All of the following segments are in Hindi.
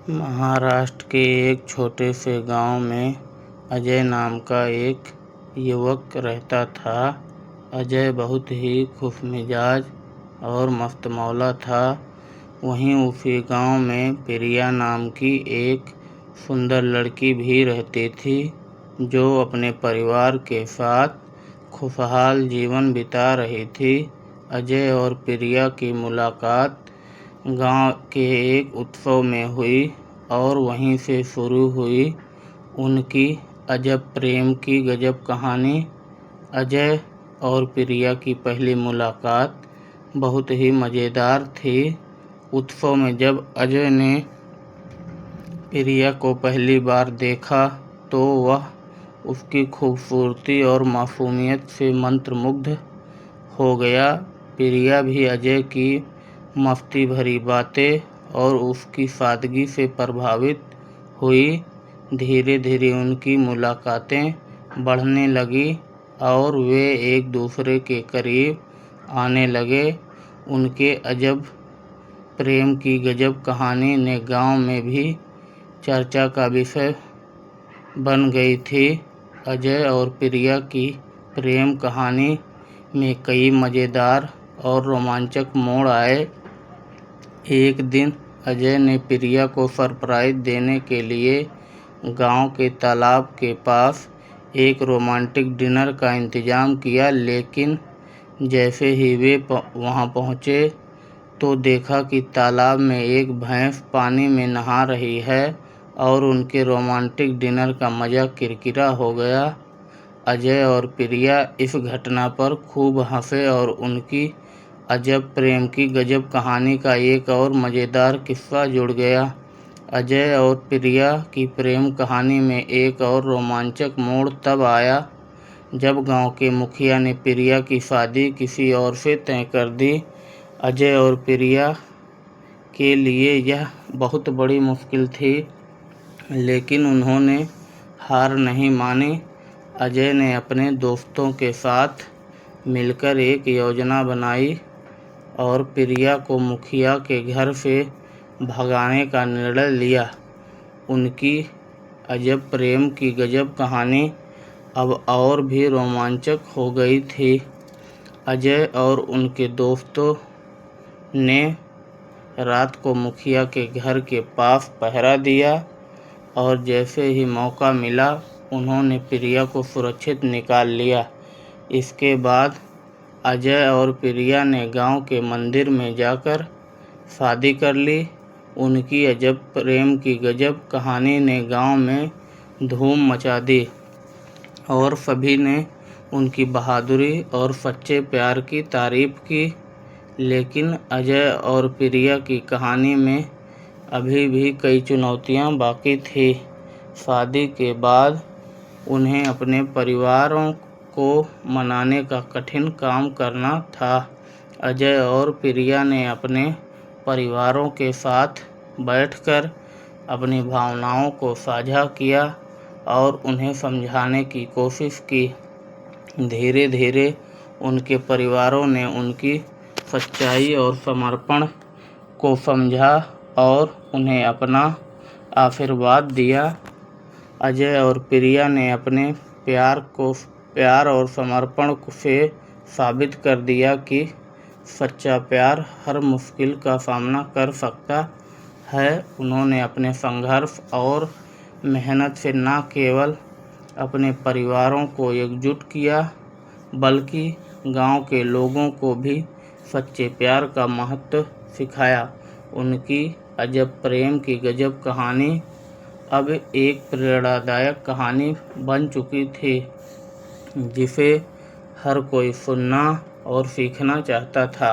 महाराष्ट्र के एक छोटे से गांव में अजय नाम का एक युवक रहता था। अजय बहुत ही खुशमिजाज और मस्तमौला था। वहीं उसी गांव में प्रिया नाम की एक सुंदर लड़की भी रहती थी, जो अपने परिवार के साथ खुशहाल जीवन बिता रही थी। अजय और प्रिया की मुलाकात गांव के एक उत्सव में हुई और वहीं से शुरू हुई उनकी अजब प्रेम की गजब कहानी। अजय और प्रिया की पहली मुलाकात बहुत ही मज़ेदार थी। उत्सव में जब अजय ने प्रिया को पहली बार देखा तो वह उसकी खूबसूरती और मासूमियत से मंत्रमुग्ध हो गया। प्रिया भी अजय की मस्ती भरी बातें और उसकी सादगी से प्रभावित हुई। धीरे धीरे उनकी मुलाकातें बढ़ने लगी और वे एक दूसरे के करीब आने लगे। उनके अजब प्रेम की गजब कहानी ने गांव में भी चर्चा का विषय बन गई थी। अजय और प्रिया की प्रेम कहानी में कई मज़ेदार और रोमांचक मोड़ आए। एक दिन अजय ने प्रिया को सरप्राइज देने के लिए गांव के तालाब के पास एक रोमांटिक डिनर का इंतज़ाम किया, लेकिन जैसे ही वे वहां पहुंचे तो देखा कि तालाब में एक भैंस पानी में नहा रही है और उनके रोमांटिक डिनर का मज़ा किरकिरा हो गया। अजय और प्रिया इस घटना पर खूब हंसे और उनकी अजब प्रेम की गजब कहानी का एक और मज़ेदार किस्सा जुड़ गया। अजय और प्रिया की प्रेम कहानी में एक और रोमांचक मोड़ तब आया जब गांव के मुखिया ने प्रिया की शादी किसी और से तय कर दी। अजय और प्रिया के लिए यह बहुत बड़ी मुश्किल थी, लेकिन उन्होंने हार नहीं मानी। अजय ने अपने दोस्तों के साथ मिलकर एक योजना बनाई और प्रिया को मुखिया के घर से भगाने का निर्णय लिया। उनकी अजब प्रेम की गजब कहानी अब और भी रोमांचक हो गई थी। अजय और उनके दोस्तों ने रात को मुखिया के घर के पास पहरा दिया और जैसे ही मौका मिला उन्होंने प्रिया को सुरक्षित निकाल लिया। इसके बाद अजय और प्रिया ने गांव के मंदिर में जाकर शादी कर ली। उनकी अजब प्रेम की गजब कहानी ने गांव में धूम मचा दी और सभी ने उनकी बहादुरी और सच्चे प्यार की तारीफ की। लेकिन अजय और प्रिया की कहानी में अभी भी कई चुनौतियां बाकी थी। शादी के बाद उन्हें अपने परिवारों को मनाने का कठिन काम करना था। अजय और प्रिया ने अपने परिवारों के साथ बैठकर अपनी भावनाओं को साझा किया और उन्हें समझाने की कोशिश की। धीरे धीरे उनके परिवारों ने उनकी सच्चाई और समर्पण को समझा और उन्हें अपना आशीर्वाद दिया। अजय और प्रिया ने अपने प्यार और समर्पण से साबित कर दिया कि सच्चा प्यार हर मुश्किल का सामना कर सकता है। उन्होंने अपने संघर्ष और मेहनत से न केवल अपने परिवारों को एकजुट किया, बल्कि गांव के लोगों को भी सच्चे प्यार का महत्व सिखाया। उनकी अजब प्रेम की गजब कहानी अब एक प्रेरणादायक कहानी बन चुकी थी, जिसे हर कोई सुनना और सीखना चाहता था।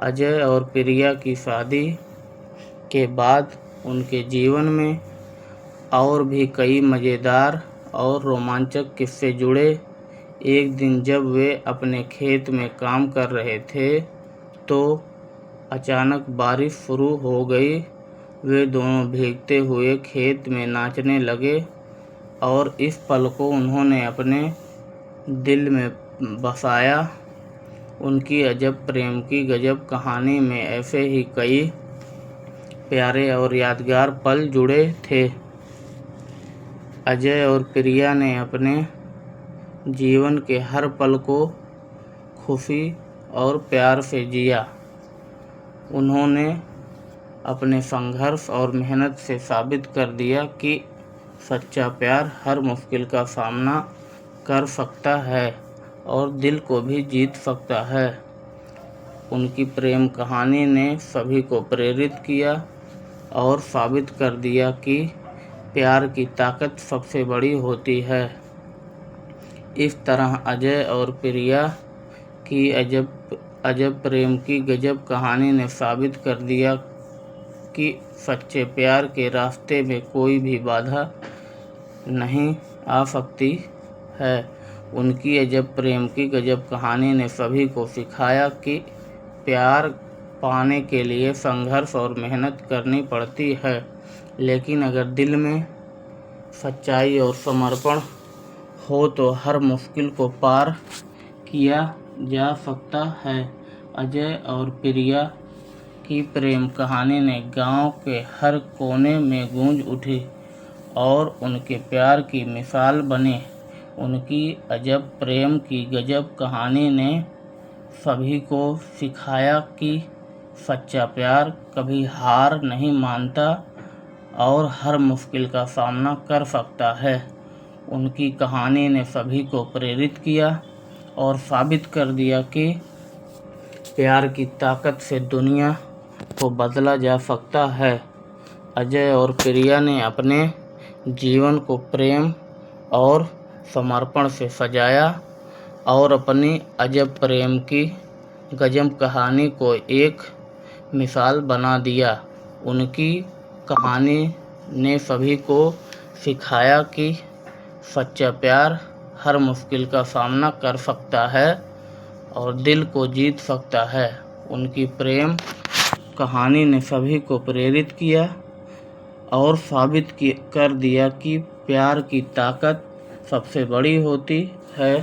अजय और प्रिया की शादी के बाद उनके जीवन में और भी कई मज़ेदार और रोमांचक किस्से जुड़े। एक दिन जब वे अपने खेत में काम कर रहे थे तो अचानक बारिश शुरू हो गई। वे दोनों भीगते हुए खेत में नाचने लगे और इस पल को उन्होंने अपने दिल में बसाया। उनकी अजब प्रेम की गजब कहानी में ऐसे ही कई प्यारे और यादगार पल जुड़े थे। अजय और प्रिया ने अपने जीवन के हर पल को खुशी और प्यार से जिया। उन्होंने अपने संघर्ष और मेहनत से साबित कर दिया कि सच्चा प्यार हर मुश्किल का सामना कर सकता है और दिल को भी जीत सकता है। उनकी प्रेम कहानी ने सभी को प्रेरित किया और साबित कर दिया कि प्यार की ताकत सबसे बड़ी होती है। इस तरह अजय और प्रिया की अजब प्रेम की गजब कहानी ने साबित कर दिया कि सच्चे प्यार के रास्ते में कोई भी बाधा नहीं आ सकती है। उनकी अजब प्रेम की गजब कहानी ने सभी को सिखाया कि प्यार पाने के लिए संघर्ष और मेहनत करनी पड़ती है, लेकिन अगर दिल में सच्चाई और समर्पण हो तो हर मुश्किल को पार किया जा सकता है। अजय और प्रिया की प्रेम कहानी ने गांव के हर कोने में गूंज उठी और उनके प्यार की मिसाल बने। उनकी अजब प्रेम की गजब कहानी ने सभी को सिखाया कि सच्चा प्यार कभी हार नहीं मानता और हर मुश्किल का सामना कर सकता है। उनकी कहानी ने सभी को प्रेरित किया और साबित कर दिया कि प्यार की ताकत से दुनिया को बदला जा सकता है। अजय और प्रिया ने अपने जीवन को प्रेम और समर्पण से सजाया और अपनी अजब प्रेम की गजब कहानी को एक मिसाल बना दिया। उनकी कहानी ने सभी को सिखाया कि सच्चा प्यार हर मुश्किल का सामना कर सकता है और दिल को जीत सकता है। उनकी प्रेम कहानी ने सभी को प्रेरित किया और साबित कर दिया कि प्यार की ताकत सबसे बड़ी होती है।